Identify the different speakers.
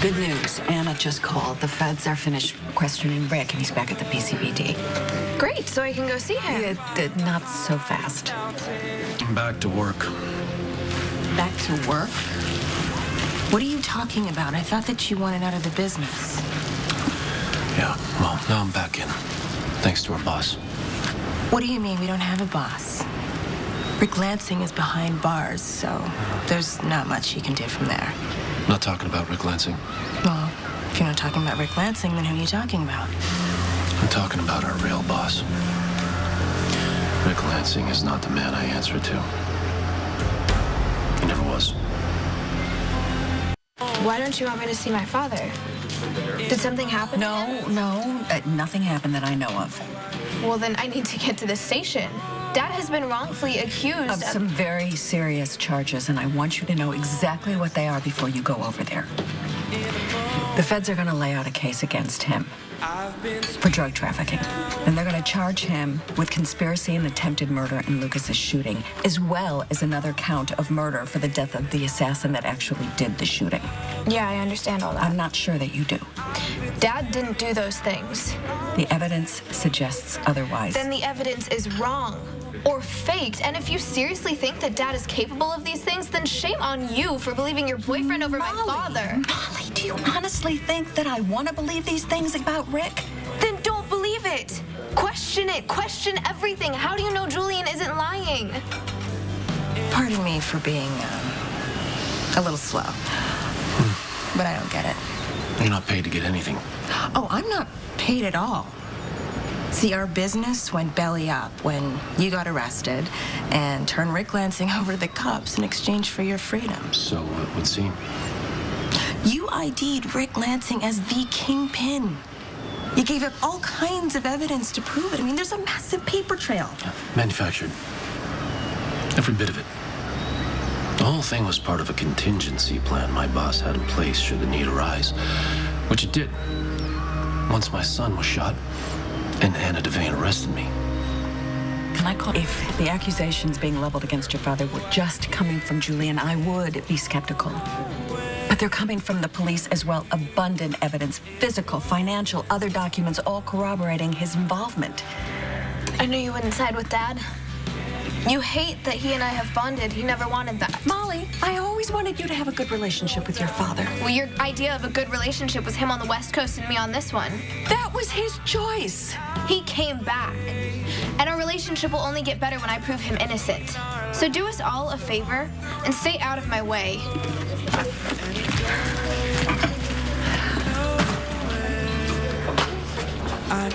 Speaker 1: Good news. Anna just called. The feds are finished questioning Rick, and he's back at the PCPD.
Speaker 2: Great, so I can go see him.
Speaker 1: Not so fast.
Speaker 3: Back to work.
Speaker 4: Back to work? What are you talking about? I thought that you wanted out of the business.
Speaker 3: Yeah, well, now I'm back in. Thanks to our boss.
Speaker 4: What do you mean we don't have a boss? Rick Lansing is behind bars, so there's not much he can do from there.
Speaker 3: I'm not talking about Rick Lansing.
Speaker 4: Well, if you're not talking about Rick Lansing, then who are you talking about?
Speaker 3: I'm talking about our real boss. Rick Lansing is not the man I answer to. He never was.
Speaker 2: Why don't you want me to see my father? Did something happen?
Speaker 1: No, nothing happened that I know of.
Speaker 2: Well, then I need to get to the station. Dad has been wrongfully accused
Speaker 1: Of some very serious charges, and I want you to know exactly what they are before you go over there. The feds are going to lay out a case against him for drug trafficking. And they're going to charge him with conspiracy and attempted murder in Lucas's shooting, as well as another count of murder for the death of the assassin that actually did the shooting.
Speaker 2: Yeah, I understand all that.
Speaker 1: I'm not sure that you do.
Speaker 2: Dad didn't do those things.
Speaker 1: The evidence suggests otherwise.
Speaker 2: Then the evidence is wrong or faked. And if you seriously think that Dad is capable of these things, then shame on you for believing your boyfriend over my father.
Speaker 1: Molly, do you honestly think that I want to believe these things about Rick?
Speaker 2: Then don't believe it. Question it. Question everything. How do you know Julian isn't lying?
Speaker 4: Pardon me for being a little slow, but I don't get it.
Speaker 3: You're not paid to get anything.
Speaker 4: Oh, I'm not paid at all. See, our business went belly up when you got arrested and turned Rick Lansing over to the cops in exchange for your freedom.
Speaker 3: So it would seem.
Speaker 4: You ID'd Rick Lansing as the kingpin. You gave up all kinds of evidence to prove it. I mean, there's a massive paper trail.
Speaker 3: Yeah, manufactured. Every bit of it. The whole thing was part of a contingency plan my boss had in place should the need arise, which it did. Once my son was shot, and Anna Devane arrested me.
Speaker 1: Can I call? If the accusations being leveled against your father were just coming from Julian, I would be skeptical. But they're coming from the police as well. Abundant evidence, physical, financial, other documents, all corroborating his involvement.
Speaker 2: I knew you wouldn't side with Dad. You hate that he and I have bonded. He never wanted that.
Speaker 1: Molly, I always wanted you to have a good relationship with your father.
Speaker 2: Well, your idea of a good relationship was him on the West Coast and me on this one.
Speaker 1: That was his choice.
Speaker 2: He came back. And our relationship will only get better when I prove him innocent. So do us all a favor and stay out of my way.
Speaker 5: I